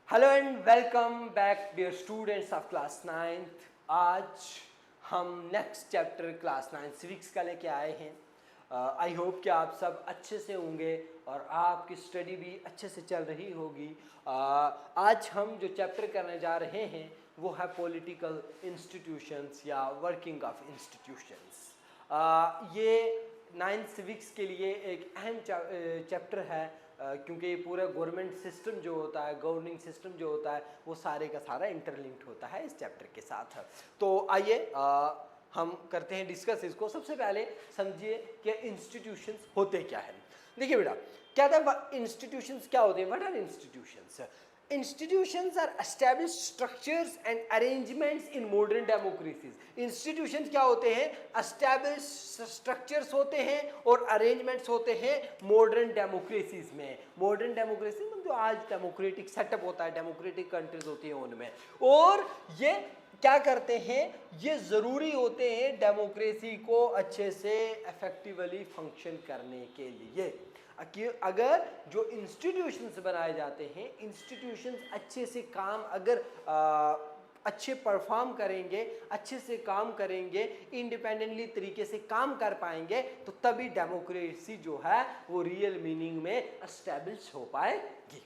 Hello and welcome back dear students of class 9th। आज हम next chapter class 9 civics का लेके आए हैं। आई होप कि आप सब अच्छे से होंगे और आपकी स्टडी भी अच्छे से चल रही होगी। आज हम जो चैप्टर करने जा रहे हैं वो है पॉलिटिकल इंस्टीट्यूशंस या वर्किंग ऑफ इंस्टीट्यूशंस। ये 9th सिविक्स के लिए एक अहम चैप्टर है, क्योंकि ये पूरा गवर्नमेंट सिस्टम जो होता है, गवर्निंग सिस्टम जो होता है, वो सारे का सारा इंटरलिंक्ड होता है इस चैप्टर के साथ। तो आइए हम करते हैं डिस्कस इसको। सबसे पहले समझिए कि इंस्टीट्यूशंस होते क्या हैं। देखिए बेटा, क्या था इंस्टीट्यूशंस क्या होते हैं? What are institutions? Institutions are established structures and arrangements in modern democracies. Institutions क्या होते हैं? Established structures होते हैं और arrangements होते हैं modern democracies में। Modern democracies में जो आज democratic setup होता है, democratic countries होती हैं उनमें, और ये क्या करते हैं? ये ज़रूरी होते हैं डेमोक्रेसी को अच्छे से इफेक्टिवली फंक्शन करने के लिए। अगर जो इंस्टीट्यूशंस बनाए जाते हैं, इंस्टीट्यूशंस अच्छे से काम अगर अच्छे परफॉर्म करेंगे, अच्छे से काम करेंगे, इंडिपेंडेंटली तरीके से काम कर पाएंगे, तो तभी डेमोक्रेसी जो है वो रियल मीनिंग में एस्टैब्लिश हो पाएगी।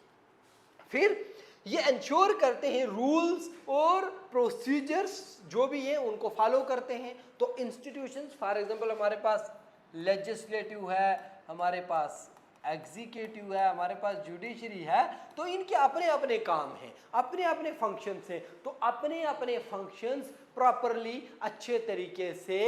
फिर ये इंश्योर करते हैं रूल्स और प्रोसीजर्स जो भी हैं उनको फॉलो करते हैं। तो इंस्टीट्यूशंस फॉर एग्जांपल हमारे पास लेजिस्लेटिव है, हमारे पास एग्जीक्यूटिव है, हमारे पास जुडिशरी है, तो इनके अपने अपने काम हैं, अपने अपने फंक्शंस हैं। तो अपने अपने फंक्शंस प्रॉपरली अच्छे तरीके से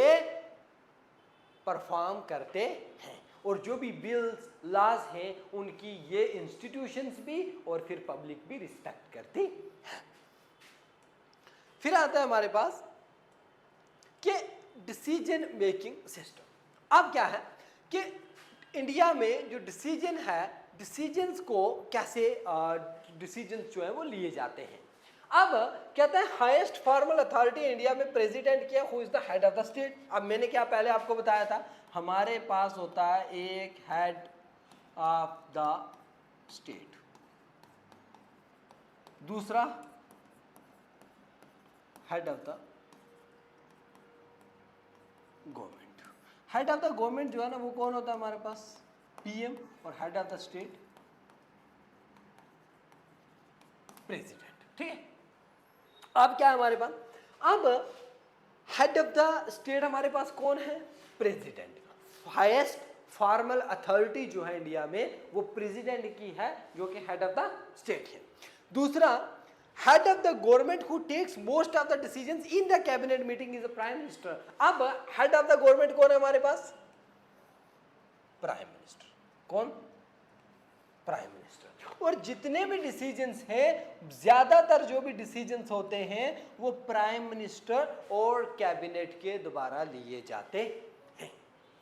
परफॉर्म करते हैं, और जो भी बिल्स लॉज हैं उनकी ये इंस्टीट्यूशंस भी और फिर पब्लिक भी रिस्पेक्ट करती है। फिर आता है हमारे पास कि डिसीजन मेकिंग सिस्टम। अब क्या है कि इंडिया में जो डिसीजन है, डिसीजंस को कैसे डिसीजंस जो है वो लिए जाते हैं। अब कहते हैं हाईएस्ट फॉर्मल अथॉरिटी इंडिया में प्रेसिडेंट क्या, who is the head of the state. अब मैंने क्या पहले आपको बताया था, हमारे पास होता है एक हेड ऑफ द स्टेट, दूसरा head of the government. Head of the government जो है ना वो कौन होता है हमारे पास? पीएम। और head of the state president. ठीक है। अब क्या है हमारे पास? अब हेड ऑफ द स्टेट हमारे पास कौन है? प्रेसिडेंट। हाईएस्ट फॉर्मल अथॉरिटी जो है इंडिया में वो प्रेसिडेंट की है, जो कि हेड ऑफ द स्टेट है। दूसरा, head of the government who takes most of the decisions in the cabinet meeting is the prime minister. अब हेड ऑफ द गवर्नमेंट कौन है हमारे पास? Prime minister. कौन? Prime minister. और जितने भी डिसीजंस हैं, ज्यादातर जो भी डिसीजंस होते हैं वो प्राइम मिनिस्टर और कैबिनेट के द्वारा लिए जाते हैं।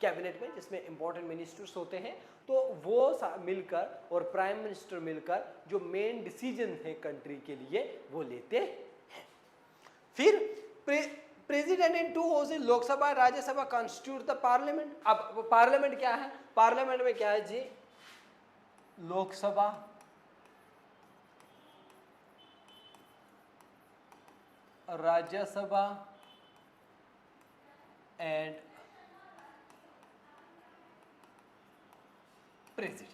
कैबिनेट में जिसमें इंपॉर्टेंट मिनिस्टर्स होते हैं, तो वो मिलकर और प्राइम मिनिस्टर मिलकर जो मेन डिसीजन है कंट्री के लिए वो लेते हैं। फिर president in two houses, Lok Sabha Rajya Sabha, constitute the parliament. अब पार्लियामेंट क्या है? पार्लियामेंट में क्या है जी? Lok Sabha, Rajya Sabha and president.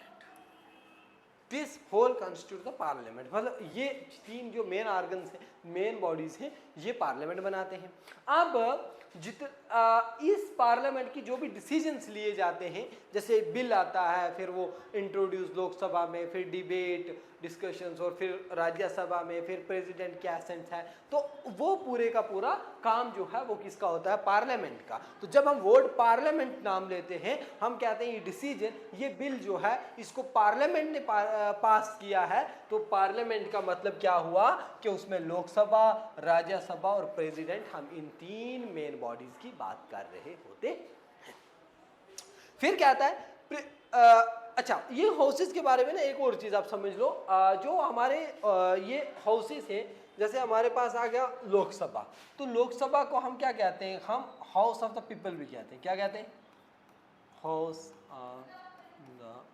This whole constitute the parliament. मतलब ये तीन जो मेन ऑर्गन्स हैं, मेन बॉडीज हैं, ये पार्लियामेंट बनाते हैं। अब इस पार्लियामेंट की जो भी डिसीजंस लिए जाते हैं, जैसे बिल आता है, फिर वो इंट्रोड्यूस लोकसभा में, फिर डिबेट डिस्कशंस, और फिर राज्यसभा में, फिर प्रेसिडेंट के एसेंट है, तो वो पूरे का पूरा काम जो है वो किसका होता है? पार्लियामेंट का। तो जब हम वर्ड पार्लियामेंट नाम लेते हैं, हम कहते हैं ये डिसीजन, ये बिल जो है इसको पार्लियामेंट ने पास किया है। तो पार्लियामेंट का मतलब क्या हुआ कि उसमें लोकसभा, राज्यसभा और प्रेसिडेंट, हम इन तीन मेन बॉडीज की बात कर रहे होते हैं। फिर क्या आता है? अच्छा, ये हाउसेस के बारे में ना एक और चीज आप समझ लो। जो हमारे ये हाउसेस है, जैसे हमारे पास आ गया लोकसभा, तो लोकसभा को हम क्या कहते हैं? हम हाउस ऑफ द पीपल भी कहते हैं। क्या कहते हैं? House of the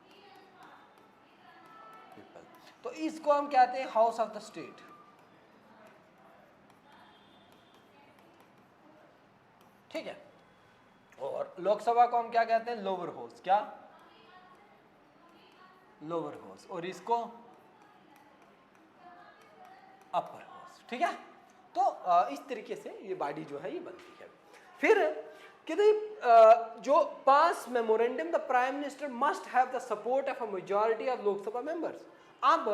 people. तो इसको हम कहते हैं हाउस ऑफ द स्टेट। ठीक है, और लोकसभा को हम क्या कहते हैं, लोअर हाउस। क्या, लोअर हाउस, और इसको अपर हाउस। ठीक है, तो इस तरीके से ये बॉडी जो है ये बनती है। फिर कहते जो पास memorandum the prime minister must have the support of a majority of Lok Sabha members. अब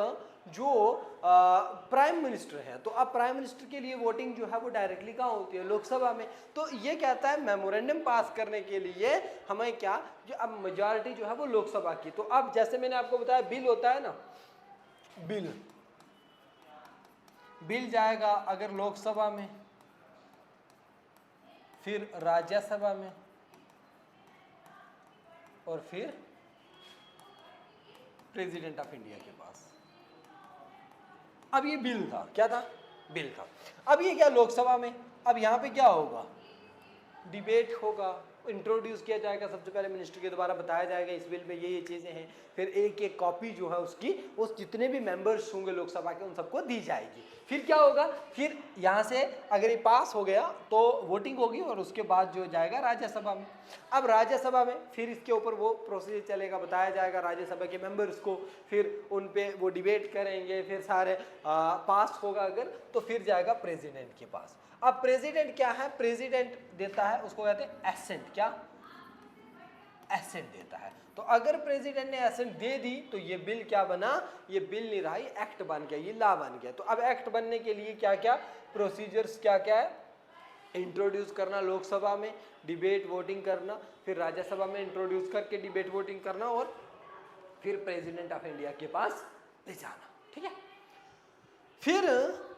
जो प्राइम मिनिस्टर है, तो अब प्राइम मिनिस्टर के लिए वोटिंग जो है वो डायरेक्टली कहाँ होती है, लोकसभा में। तो ये कहता है मेमोरेंडम पास करने के लिए हमें क्या, जो अब मेजॉरिटी जो है वो लोकसभा की। तो अब जैसे मैंने आपको बताया बिल होता है ना, बिल जाएगा अगर लोकसभा में, फिर राज्यसभा में, और फिर प्रेसिडेंट ऑफ इंडिया के पास। अब ये बिल था, क्या था, बिल था। अब ये क्या, लोकसभा में। अब यहाँ पे क्या होगा, डिबेट होगा, इंट्रोड्यूस किया जाएगा, सबसे पहले मिनिस्टर के द्वारा बताया जाएगा इस बिल में ये चीज़ें हैं, फिर एक एक कॉपी जो है उसकी उस जितने भी मेंबर्स होंगे लोकसभा के उन सबको दी जाएगी। फिर क्या होगा, फिर यहाँ से अगर ये पास हो गया तो वोटिंग होगी और उसके बाद जो जाएगा राज्यसभा में। अब राज्यसभा में फिर इसके ऊपर वो प्रोसीजर चलेगा, बताया जाएगा राज्यसभा के मेंबर्स को, फिर उन पे वो डिबेट करेंगे, फिर सारे पास होगा अगर तो फिर जाएगा प्रेसिडेंट के पास। अब प्रेसिडेंट क्या है, प्रेसिडेंट देता है, उसको कहते हैं एसेंट। क्या, एसेंट देता है। तो अगर प्रेसिडेंट ने एसेंट दे दी तो ये बिल क्या बना, ये बिल नहीं रहा, ये एक्ट बन गया, ये लॉ बन गया। तो अब एक्ट बनने के लिए क्या क्या प्रोसीजर्स क्या क्या है, इंट्रोड्यूस करना लोकसभा में, डिबेट वोटिंग करना, फिर राज्यसभा में इंट्रोड्यूस करके डिबेट वोटिंग करना, और फिर प्रेसिडेंट ऑफ इंडिया के पास ले जाना। ठीक है, फिर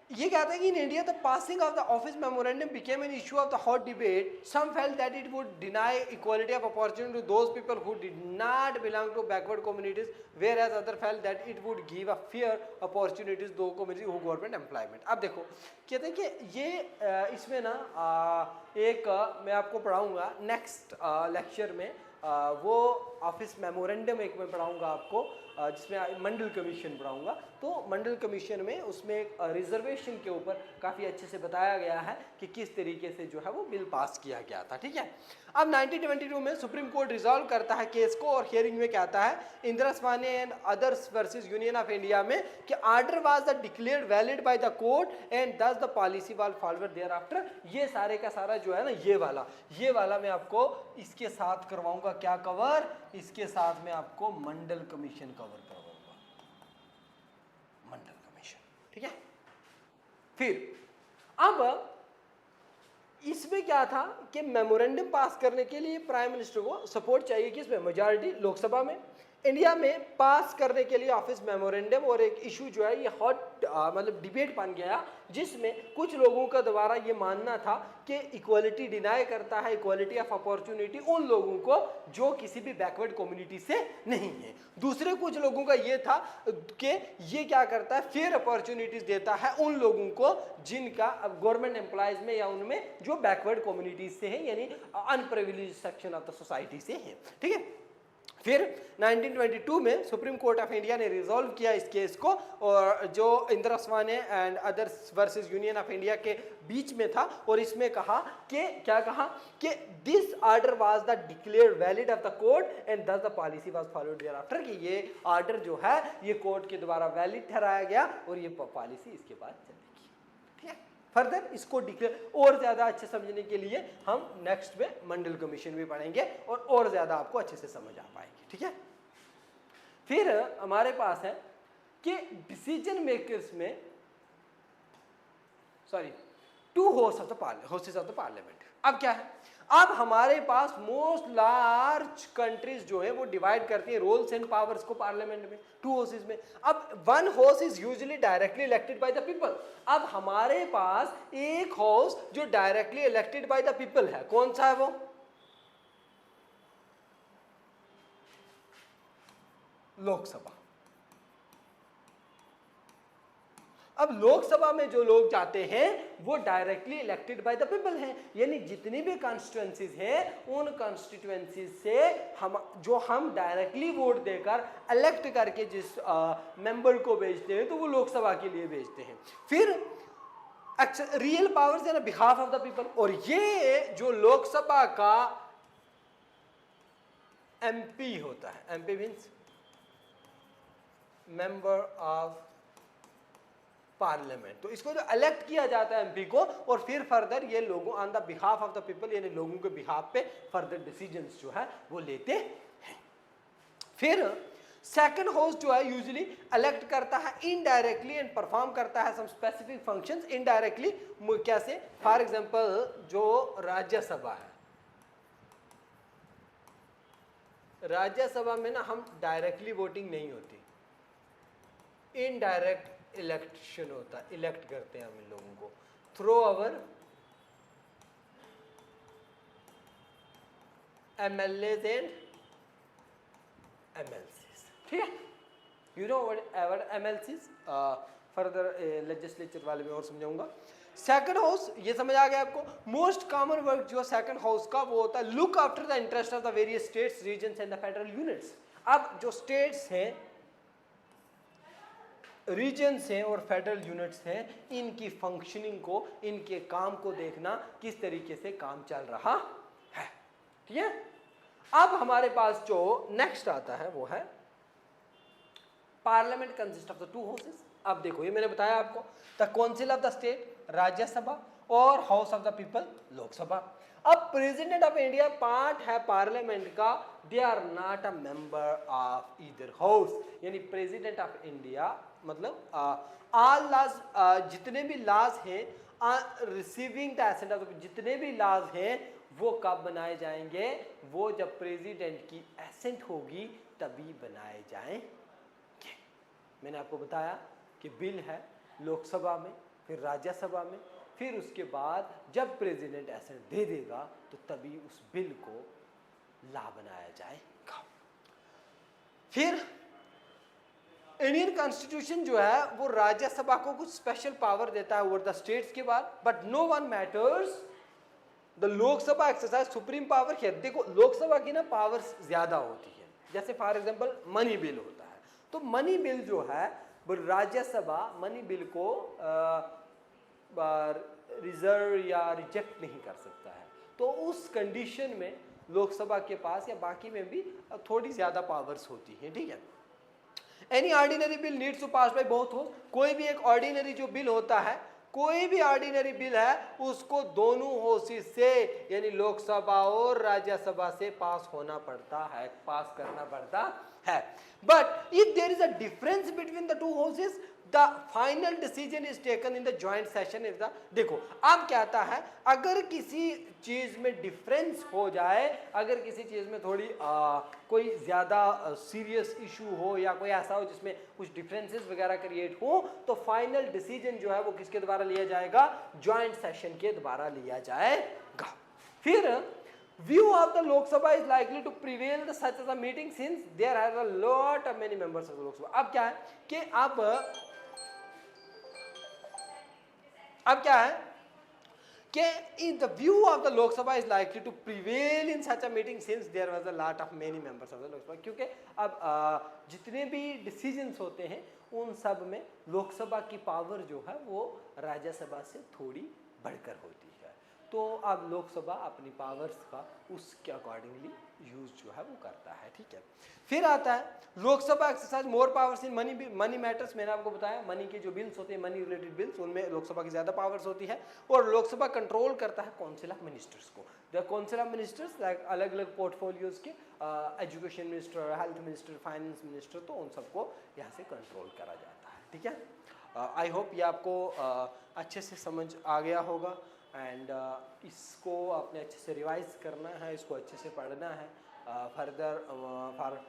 ये कहते हैं कि in India the passing of the office memorandum became an issue of the hot debate. Some felt that it would deny equality of opportunity to those people who did not belong to backward communities, whereas other felt that it would give a fair opportunities to community who government employment. अब देखो कहते हैं कि ये इसमें ना एक मैं आपको पढ़ाऊंगा नेक्स्ट लेक्चर में, वो ऑफिस मेमोरेंडम एक मैं पढ़ाऊंगा आपको, जिसमें मंडल कमीशन पढ़ाऊंगा। तो मंडल कमीशन में उसमें रिजर्वेशन के ऊपर काफ़ी अच्छे से बताया गया है कि किस तरीके से जो है वो बिल पास किया गया था। ठीक है, अब 1922 में सुप्रीम कोर्ट रिजॉल्व करता है केस को, और हियरिंग में कहता है Indira Swami and others versus Union of India में कि order was the declared valid by the court and thus the policy was forward thereafter. ये सारे का सारा जो है ना ये वाला मैं आपको इसके साथ करवाऊंगा क्या कवर, इसके साथ में आपको मंडल कमीशन कवर करवाऊंगा, मंडल कमीशन। ठीक है, फिर अब इसमें क्या था कि मेमोरेंडम पास करने के लिए प्राइम मिनिस्टर को सपोर्ट चाहिए, किसमें, मेजॉरिटी लोकसभा में। इंडिया में पास करने के लिए ऑफिस मेमोरेंडम और एक इशू जो है ये हॉट मतलब डिबेट बन गया, जिसमें कुछ लोगों का द्वारा ये मानना था कि इक्वालिटी डिनाई करता है, इक्वालिटी ऑफ अपॉर्चुनिटी उन लोगों को जो किसी भी बैकवर्ड कम्युनिटी से नहीं है। दूसरे कुछ लोगों का ये था कि ये क्या करता है, फेयर अपॉर्चुनिटीज देता है उन लोगों को जिनका अब गवर्नमेंट एम्प्लॉयज में या उनमें जो बैकवर्ड कम्युनिटीज से है, यानी unprivileged section of the society से है। ठीक है, फिर 1922 में सुप्रीम कोर्ट ऑफ इंडिया ने रिजॉल्व किया इस केस को, और जो Indira Swami and others versus Union of India के बीच में था, और इसमें कहा कि क्या कहा कि this order was the declared valid of the court and thus the policy was followed thereafter, कि ये ऑर्डर जो है ये कोर्ट के द्वारा वैलिड ठहराया गया और ये पॉलिसी इसके बाद चलेगी। ठीक है, फर्दर इसको डिक्लेयर और ज़्यादा अच्छे समझने के लिए हम नेक्स्ट में मंडल कमीशन भी पढ़ेंगे और ज़्यादा आपको अच्छे से समझ आ पाएगी। ठीक है, फिर हमारे पास है कि डिसीजन मेकर्स में to houses of the parliament. अब क्या है, अब हमारे पास मोस्ट लार्ज कंट्रीज जो है वो डिवाइड करती है रोल्स एंड पावर्स को पार्लियामेंट में टू हाउसेस में। अब one house is usually directly elected by the people. अब हमारे पास एक हाउस जो directly elected by the people है, कौन सा है वो, लोकसभा। अब लोकसभा में जो लोग जाते हैं वो directly elected by the people हैं, यानी जितनी भी कॉन्स्टिट्यूएंसीज हैं उन कॉन्स्टिट्यूएंसीज से हम डायरेक्टली वोट देकर इलेक्ट करके जिस मेंबर को भेजते हैं तो वो लोकसभा के लिए भेजते हैं। फिर real powers in behalf of the people, और ये जो लोकसभा का एमपी होता है, MP means member of parliament, तो इसको जो इलेक्ट किया जाता है एमपी को, और फिर फर्दर ये लोगों on the behalf of the people यानी लोगों के बिहाफ पे फर्दर डिसीजंस जो है वो लेते हैं। फिर सेकंड हाउस जो है यूजुअली इलेक्ट करता है इनडायरेक्टली एंड परफॉर्म करता है सम स्पेसिफिक फंक्शंस इनडायरेक्टली। कैसे? फॉर एग्जांपल जो राज्यसभा है, राज्यसभा में ना हम डायरेक्टली वोटिंग नहीं होती, इनडायरेक्ट इलेक्शन होता है, इलेक्ट करते हैं हम इन लोगों को through our MLAs and MLCs. ठीक है, you know what MLCs, further legislature वाले में और समझाऊंगा। सेकंड हाउस ये समझ आ गया आपको। मोस्ट कॉमन वर्क जो सेकंड हाउस का वो होता है look after the interest of the various states, regions and the federal units. अब जो स्टेट्स हैं, रीजन्स हैं और फेडरल यूनिट्स हैं, इनकी फंक्शनिंग को, इनके काम को देखना किस तरीके से काम चल रहा है। ठीक है, अब हमारे पास जो नेक्स्ट आता है वो है parliament consist of the two houses. अब देखो ये मैंने बताया आपको, the council of the state Rajya Sabha और house of the people Lok Sabha. अब प्रेसिडेंट ऑफ इंडिया पार्ट है पार्लियामेंट का, they are not a member of either house, यानी प्रेसिडेंट ऑफ इंडिया मतलब ऑल लॉज, जितने भी लॉज हैं रिसीविंग द एसेंट ऑफ, जितने भी लॉज हैं वो कब बनाए जाएंगे? वो जब प्रेसिडेंट की एसेंट होगी तभी बनाए जाएंगे। मैंने आपको बताया कि बिल है लोकसभा में, फिर राज्यसभा में, फिर उसके बाद जब प्रेसिडेंट एसेंट दे देगा तो तभी उस बिल को लॉ बनाया जाएगा। फिर इंडियन कॉन्स्टिट्यूशन जो है वो राज्यसभा को कुछ स्पेशल पावर देता है ओवर द स्टेट्स के बाद, but no one matters the Lok Sabha exercise supreme power है। देखो लोकसभा की ना पावर्स ज्यादा होती है, जैसे फॉर एग्जांपल मनी बिल होता है, तो मनी बिल जो है वो राज्यसभा मनी बिल को रिजर्व या रिजेक्ट नहीं कर सकता है, तो उस कंडीशन में लोकसभा के पास या बाकी में भी थोड़ी ज्यादा पावर्स होती हैं। ठीक है, any ordinary bill needs to pass by both house, कोई भी एक ऑर्डिनरी जो बिल होता है, कोई भी ऑर्डिनरी बिल है उसको दोनों हाउसेस से यानी लोकसभा और राज्यसभा से पास होना पड़ता है, पास करना पड़ता है। But if there is a difference between the two houses the final decision is taken in the joint session if the, देखो अब क्या आता है, अगर किसी चीज में डिफरेंस हो जाए, अगर किसी चीज में थोड़ी कोई ज्यादा सीरियस इशू हो या कोई ऐसा हो जिसमें कुछ डिफरेंसेस वगैरह क्रिएट हो, तो फाइनल डिसीजन जो है वो किसके द्वारा लिया जाएगा? ज्वाइंट सेशन के द्वारा लिया जाएगा। फिर view of the Lok Sabha is likely to prevail the such as a meeting since there are a lot of many members of the Lok Sabha। अब क्या है कि अब क्या है कि in the view of the Lok Sabha is likely to prevail in such a meeting since there was a lot of many members of the Lok Sabha, क्योंकि अब जितने भी डिसीजंस होते हैं उन सब में लोकसभा की पावर जो है वो राज्यसभा से थोड़ी बढ़कर होती है, तो अब लोकसभा अपनी पावर्स का उसके अकॉर्डिंगली यूज जो है वो करता है। ठीक है, फिर आता है Lok Sabha exercise more powers in money matters. मैंने आपको बताया मनी के जो बिल्स होते हैं, मनी रिलेटेड बिल्स, उनमें लोकसभा की ज़्यादा पावर्स होती है, और लोकसभा कंट्रोल करता है काउंसिल ऑफ मिनिस्टर्स को। The council of ministers like अलग अलग पोर्टफोलियोज के, education minister, health minister, finance minister, तो उन सबको यहाँ से कंट्रोल करा जाता है। ठीक है, आई होप ये आपको अच्छे से समझ आ गया होगा, एंड इसको आपने अच्छे से रिवाइज करना है, इसको अच्छे से पढ़ना है। फर्दर फॉर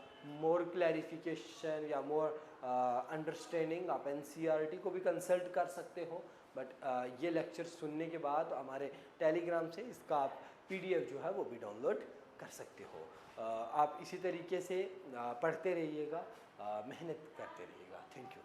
मोर क्लैरिफिकेशन या मोर अंडरस्टैंडिंग आप एनसीईआरटी को भी कंसल्ट कर सकते हो, बट ये लेक्चर सुनने के बाद हमारे टेलीग्राम से इसका आप पीडीएफ जो है वो भी डाउनलोड कर सकते हो। आप इसी तरीके से पढ़ते रहिएगा, मेहनत करते रहिएगा। Thank you.